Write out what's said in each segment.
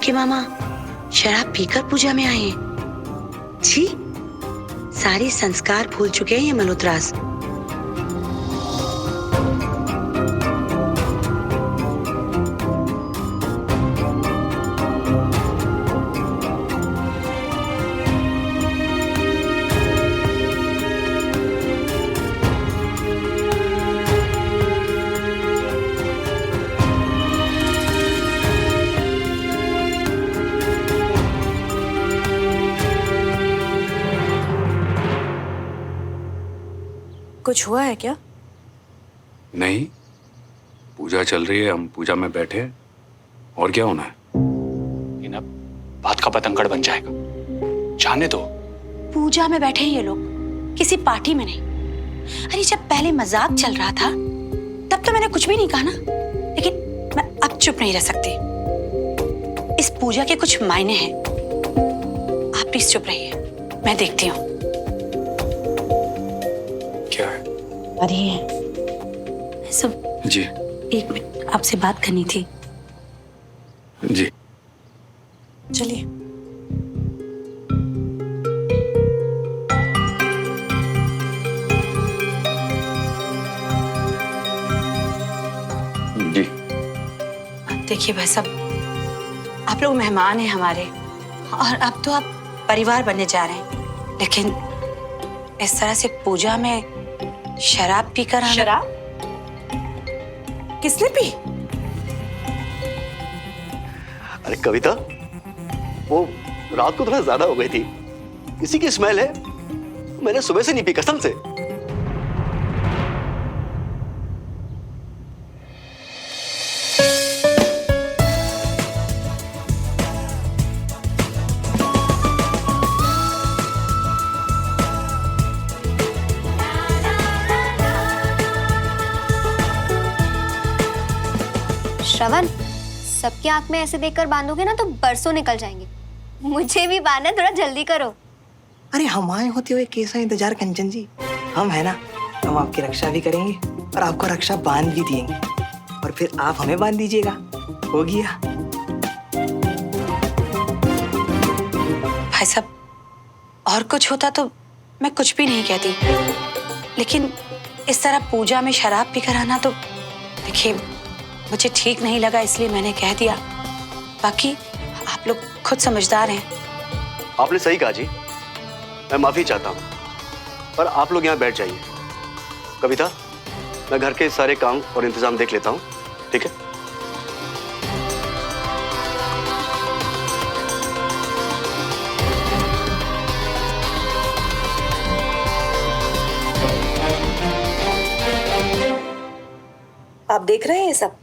के मामा शराब पीकर पूजा में आए हैं। छी, सारे संस्कार भूल चुके हैं ये मल्होत्रास। कुछ हुआ है क्या? नहीं, पूजा चल रही है, हम पूजा में बैठे हैं, और क्या होना है? इन अब बात का पतंगड़ बन जाएगा, जाने दो। पूजा में बैठे हैं ये लोग, किसी पार्टी में नहीं। अरे जब पहले मजाक चल रहा था तब तो मैंने कुछ भी नहीं कहा ना, लेकिन मैं अब चुप नहीं रह सकती। इस पूजा के कुछ मायने हैं। आप प्लीज चुप रहिए, मैं देखती हूँ। क्या है? अरे सब जी। एक मिनट, आपसे बात करनी थी। जी। चलिए। जी। देखिए भाई साहब, आप लोग मेहमान हैं हमारे, और अब तो आप परिवार बनने जा रहे हैं, लेकिन इस तरह से पूजा में शराब पीकर आना। शराब? किसने पी? अरे कविता, वो रात को थोड़ा ज्यादा हो गई थी, इसी की स्मेल है। मैंने सुबह से नहीं पी, कसम से। श्रवण, सबकी आंख में ऐसे देखकर बांधोगे ना तो बरसों निकल जाएंगे। मुझे भी बांधना, थोड़ा जल्दी करो। अरे हमारे होते हुए कैसा इंतजार कंचन जी, हम है ना, हम आपकी रक्षा भी करेंगे और आपको रक्षा बांध भी देंगे, और फिर आप हमें बांध दीजिएगा। हो गया। भाई साहब, और कुछ होता तो मैं कुछ भी नहीं कहती, लेकिन इस तरह पूजा में शराब पीकर आना तो देखिए मुझे ठीक नहीं लगा, इसलिए मैंने कह दिया। बाकी आप लोग खुद समझदार हैं। आपने सही कहा जी, मैं माफी चाहता हूँ, पर आप लोग यहाँ बैठ जाइए। कविता, मैं घर के सारे काम और इंतजाम देख लेता हूँ, ठीक है? आप देख रहे हैं ये सब?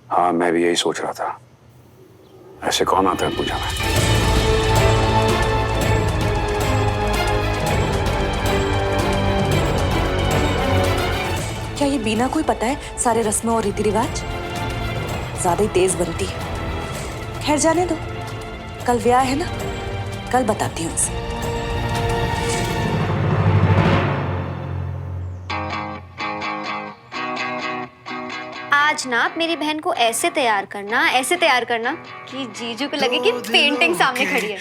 हाँ, मैं भी यही सोच रहा था, ऐसे कौन आता है पूजा में? क्या ये बीना को ही पता है सारे रस्मों और रीति रिवाज? ज्यादा ही तेज बनती है। खैर जाने दो, कल ब्याह है ना, कल बताती हूँ उसे। आज ना आप मेरी बहन को ऐसे तैयार करना कि जीजू को लगे कि पेंटिंग सामने खड़ी है।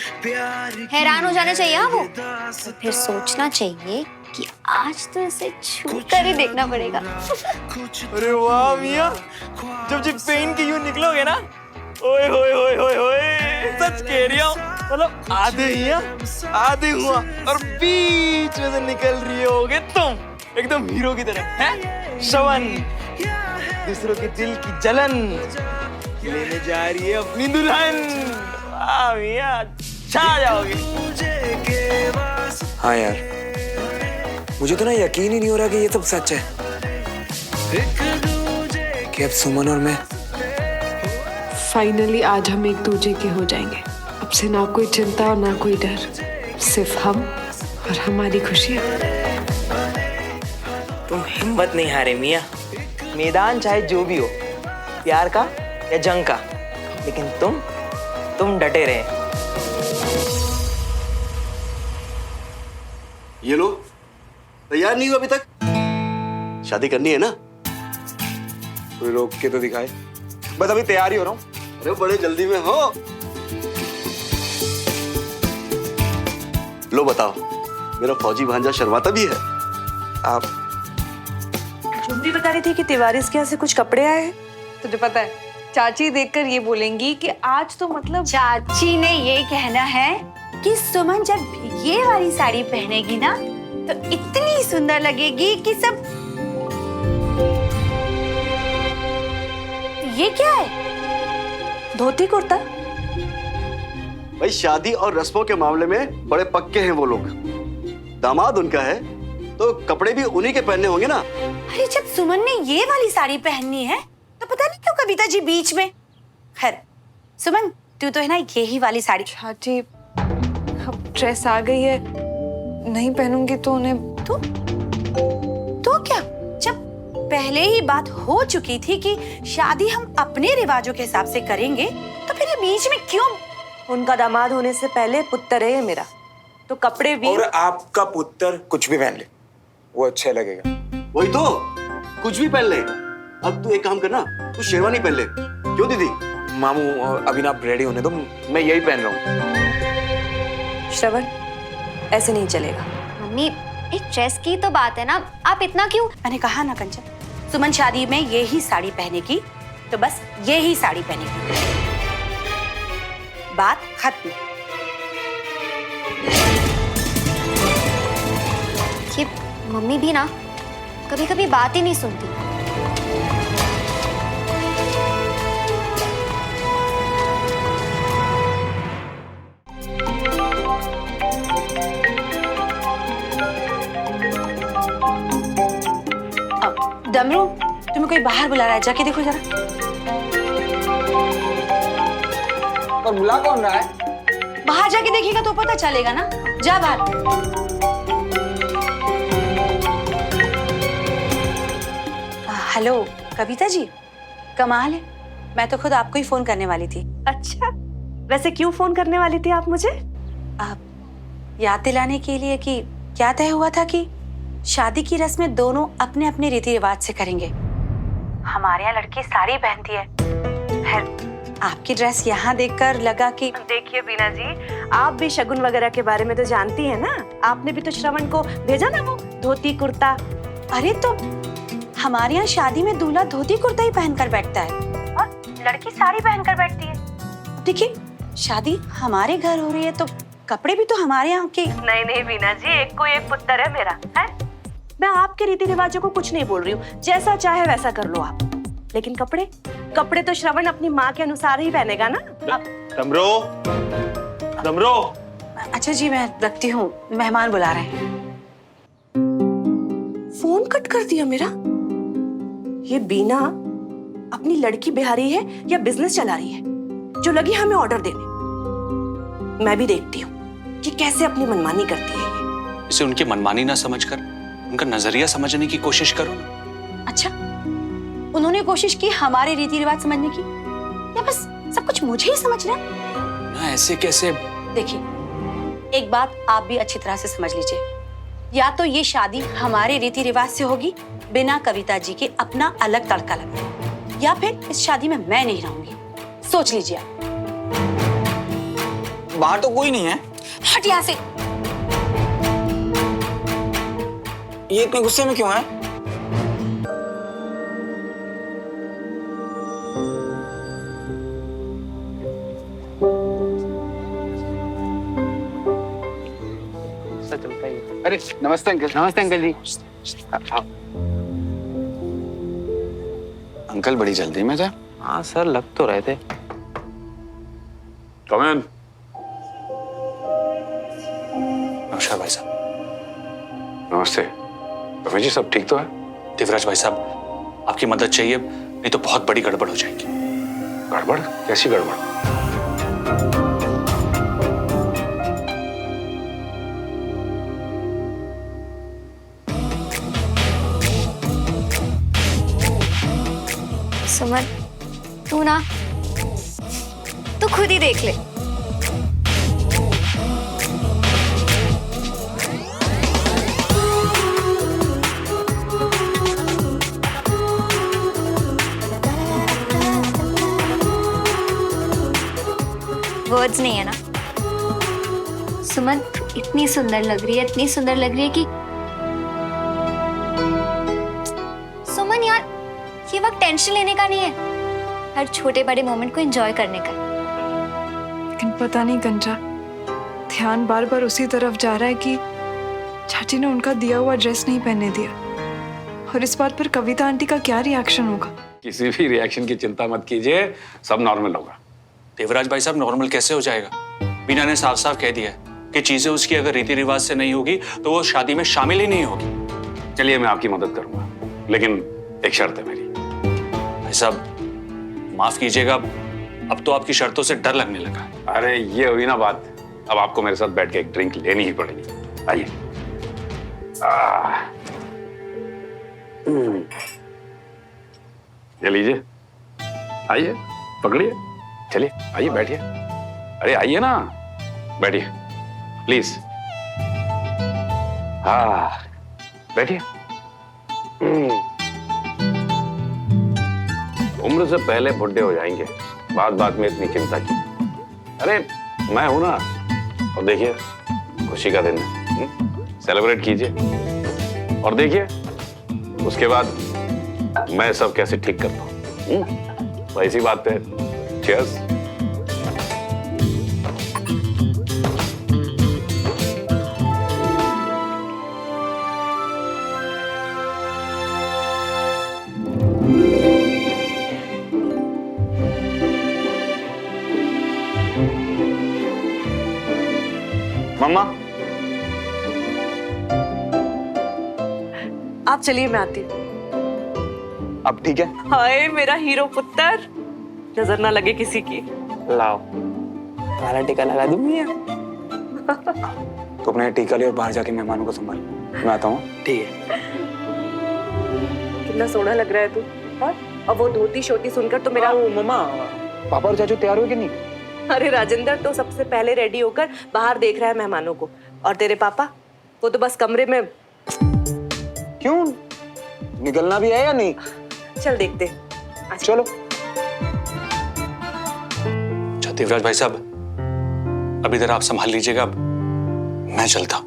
हैरान हो जाना चाहिए हाँ वो, तो फिर सोचना चाहिए कि आज तो इसे छू कर ही देखना पड़ेगा। अरे वाह मियां, जब जी पेन के यूं निकलोगे ना, ओए होए होए होए होए, सच कह रही हूँ, मतलब आधे हुआ और बीच में से निकल रही होगे तुम, एकदम हीरो की तरह, हैं? श्रवण, दूसरों के दिल की जलन लेने जा रही है अपनी दुल्हन। वाह मियां, छा जाओगे। हाँ यार, मुझे तो ना यकीन ही नहीं हो रहा कि ये सब सच है, कि अब सुमन और मैं फाइनली आज हम एक दूजे के हो जाएंगे। अब से ना कोई चिंता और ना कोई डर, सिर्फ हम और हमारी खुशियाँ। तुम हिम्मत नहीं हारे मियां। मैदान चाहे जो भी हो, प्यार का या जंग का, लेकिन तुम डटे रहे। ये लो, तैयार नहीं हो अभी तक? शादी करनी है ना? कोई रोक के तो दिखाए। बस अभी तैयार ही हो रहा हूँ। अरे बड़े जल्दी में हो। लो बताओ, मेरा फौजी भांजा शर्माता भी है। आप झुमरी बता रही थी कि तिवारी के यहाँ से कुछ कपड़े आए हैं। तुझे पता है चाची देखकर ये बोलेंगी कि आज तो मतलब चाची ने ये कहना है कि सुमन जब ये वाली साड़ी पहनेगी ना तो इतनी सुंदर लगेगी कि सब। ये क्या है? धोती कुर्ता। भाई शादी और रस्मों के मामले में बड़े पक्के हैं वो लोग। दामाद उनका है तो कपड़े भी उन्हीं के पहनने होंगे ना। अरे जब सुमन ने ये वाली साड़ी पहननी है तो पता नहीं क्यों कविता जी बीच में। खैर सुमन तू तो है ना यही वाली साड़ी। चाची अब ड्रेस आ गई है, नहीं पहनूंगी तो उन्हें। तो क्या, जब पहले ही बात हो चुकी थी कि शादी हम अपने रिवाजों के हिसाब से करेंगे तो फिर ये बीच में क्यों? उनका दामाद होने से पहले पुत्र है ये मेरा, तो कपड़े भी। और आपका पुत्र कुछ भी पहन ले वो अच्छा लगेगा। वही तो, कुछ भी पहन ले। अब तू एक काम करना, तू शेरवानी पहन ले। क्यों दीदी? मामू अभी ना आप रेडी होने दो, मैं यही पहन रहा हूँ। श्रवण ऐसे नहीं चलेगा। मम्मी एक ड्रेस की तो बात है ना, आप इतना क्यों? मैंने कहा ना कंचन, सुमन शादी में यही साड़ी पहनेगी तो बस यही साड़ी पहनेगी, बात खत्म। ये मम्मी भी ना कभी कभी बात ही नहीं सुनती। डमरू तुम्हें कोई बाहर बुला रहा है, जाके देखो जरा। और बुला कौन रहा है? बाहर जाके देखिएगा तो पता चलेगा ना, जा बाहर। हेलो कविता जी, कमाल है, मैं तो खुद आपको ही फोन करने वाली थी। अच्छा, वैसे क्यों फोन करने वाली थी आप मुझे? आप याद दिलाने के लिए कि क्या तय हुआ था कि शादी की रस्में दोनों अपने अपने रीति रिवाज से करेंगे। हमारे यहाँ लड़की साड़ी पहनती है, खैर आपकी ड्रेस यहाँ देखकर लगा कि। देखिए बीना जी, आप भी शगुन वगैरह के बारे में तो जानती हैं ना। आपने भी तो श्रवण को भेजा ना वो धोती कुर्ता। अरे तो हमारे यहाँ शादी में दूल्हा धोती कुर्ता ही पहनकर बैठता है और लड़की साड़ी पहनकर बैठती है। देखिए शादी हमारे घर हो रही है तो कपड़े भी तो हमारे यहाँ के। नहीं बीना जी, एक को एक पुत्र है मेरा, है? मैं आपके रीति रिवाजों को कुछ नहीं बोल रही हूँ, जैसा चाहे वैसा कर लो आप, लेकिन कपड़े तो श्रवण अपनी माँ के अनुसार ही पहनेगा ना। दमरो। अच्छा जी मैं रखती हूँ, मेहमान बुला रहे हैं। फोन कट कर दिया मेरा। ये बीना अपनी लड़की बिहारी है या बिजनेस चला रही है जो लगी हमें ऑर्डर देने। मैं भी देखती हूँ कि कैसे अपनी मनमानी करती है। इसे उनकी मनमानी ना समझकर उनका नजरिया समझने की कोशिश करो। अच्छा, उन्होंने कोशिश की हमारे रीति रिवाज समझने की या बस सब कुछ मुझे ही समझना? ना ऐसे कैसे? देखिए एक बात आप भी अच्छी तरह से समझ लीजिए, या तो ये शादी हमारे रीति रिवाज से होगी बिना कविता जी के अपना अलग तड़का लगाए, या फिर इस शादी में मैं नहीं रहूंगी। सोच लीजिए आप। बाहर तो कोई नहीं है। हट यहाँ से। ये इतने गुस्से में क्यों है? अरे नमस्ते अंकल। नमस्ते अंकल जी। अंकल बड़ी जल्दी में थे। हाँ सर, लग तो रहे थे। कम इन। नमस्कार भाई साहब। नमस्ते। कविता जी सब ठीक तो है? देवराज भाई साहब आपकी मदद चाहिए, नहीं तो बहुत बड़ी गड़बड़ हो जाएगी। गड़बड़? कैसी गड़बड़? सुमन तू ना तू खुद ही देख ले। वर्ड्स नहीं है ना। सुमन इतनी सुंदर लग रही है, इतनी सुंदर लग रही है कि सुमन यार, ये वक्त टेंशन लेने का नहीं है, हर छोटे बड़े मोमेंट को एंजॉय करने का। लेकिन पता नहीं कंचा, ध्यान बार बार उसी तरफ जा रहा है कि चाची ने उनका दिया हुआ ड्रेस नहीं पहनने दिया। और इस बात पर कविता आंटी का क्या रिएक्शन होगा? किसी भी रिएक्शन की चिंता मत कीजिए, सब नॉर्मल होगा। देवराज भाई साहब, नॉर्मल कैसे हो जाएगा? बीना ने साफ साफ कह दिया है कि चीजें उसकी अगर रीति रिवाज से नहीं होगी तो वो शादी में शामिल ही नहीं होगी। चलिए मैं आपकी मदद करूंगा, लेकिन एक शर्त है मेरी। भाई साहब माफ कीजिएगा, अब तो आपकी शर्तों से डर लगने लगा। अरे ये हुई ना बात, अब आपको मेरे साथ बैठ के एक ड्रिंक लेनी ही पड़ेगी। आइए। ये लीजिए, आइए पकड़िए, चलिए आइए बैठिए। अरे आइए ना, बैठिए प्लीज। हाँ बैठिए। उम्र से पहले बुढ़े हो जाएंगे, बात बात में इतनी चिंता की। अरे मैं हूं ना, और देखिए खुशी का दिन है, सेलिब्रेट कीजिए। और देखिए उसके बाद मैं सब कैसे ठीक करता हूं। तो इसी बात पे चीयर्स। मम्मा, आप चलिए, मैं आती हूँ। अब ठीक है? हाय मेरा हीरो पुत्र, नजर ना लगे किसी की। लाओ, तुम्हारा टीका लगा दूं मियां? तो अपने टीका ले और बाहर जाके मेहमानों को संभाल। मैं आता हूँ। ठीक है। कितना सोना लग रहा है तू। हाँ? और वो धोती छोटी सुनकर तो मेरा मम्मा, पापा और चाचू तैयार हुए कि नहीं? अरे राजेंद्र तो सबसे पहले रेडी होकर बाहर देख रहा है मेहमानों को, और तेरे पापा वो तो बस कमरे में। क्यों, निकलना भी है या नहीं? चल देखते। चलो। अच्छा देवराज भाई साहब, अब इधर आप संभाल लीजिएगा, मैं चलता।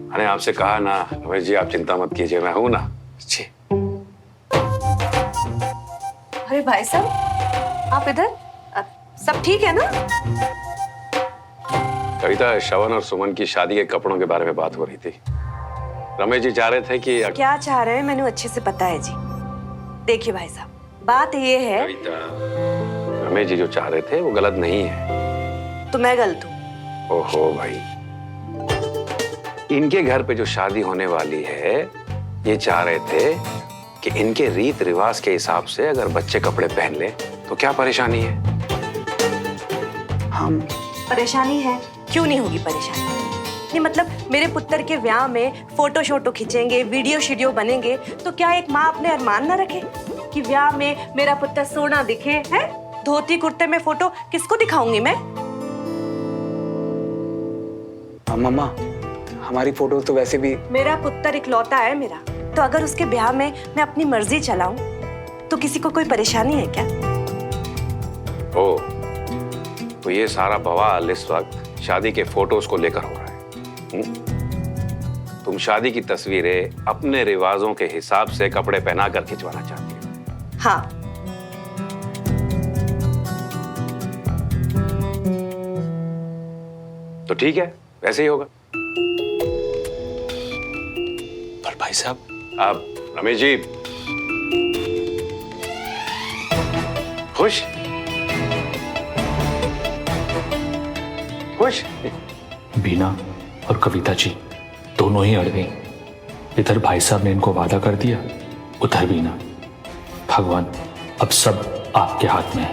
मैंने आपसे कहा ना रमेश जी, आप चिंता मत कीजिए, मैं हूं ना। जी। अरे भाई साहब आप इधर, सब ठीक है ना? कविता, श्रवण और सुमन की शादी के कपड़ों के बारे में बात हो रही थी। रमेश जी चाह रहे थे कि क्या चाह रहे हैं मैंने अच्छे से पता है जी। देखिए भाई साहब, बात ये है। कविता, रमेश जी जो चाह रहे थे वो गलत नहीं है। तो मैं गलत हूँ? ओहो भाई, इनके घर पे जो शादी होने वाली है, ये चाह रहे थे कि इनके रीत रिवाज के हिसाब से अगर बच्चे कपड़े पहन ले तो क्या परेशानी है। हम परेशानी है, क्यों नहीं होगी परेशानी? नहीं मतलब मेरे पुत्र के ब्याह में फोटो शोटो खींचेंगे, वीडियो शीडियो बनेंगे, तो क्या एक माँ अपने अरमान ना रखे कि ब्याह में मेरा पुत्र सोना दिखे? है धोती कुर्ते में फोटो किसको दिखाऊंगी मैं? मम्मा, हमारी फोटो तो वैसे भी। मेरा पुत्र इकलौता है मेरा, तो अगर उसके ब्याह में मैं अपनी मर्जी चलाऊं तो किसी को कोई परेशानी है क्या? ओ, तो ये सारा बवाल इस वक्त शादी के फोटोज को लेकर हो रहा है। तुम शादी की तस्वीरें अपने रिवाजों के हिसाब से कपड़े पहना कर खिंचवाना चाहती हो? हाँ। तो ठीक है, वैसे ही होगा। पर भाई साहब, आप रमेश जी खुश खुश? बीना और कविता जी दोनों ही अड़ गई। इधर भाई साहब ने इनको वादा कर दिया, उधर बीना। भगवान, अब सब आपके हाथ में है।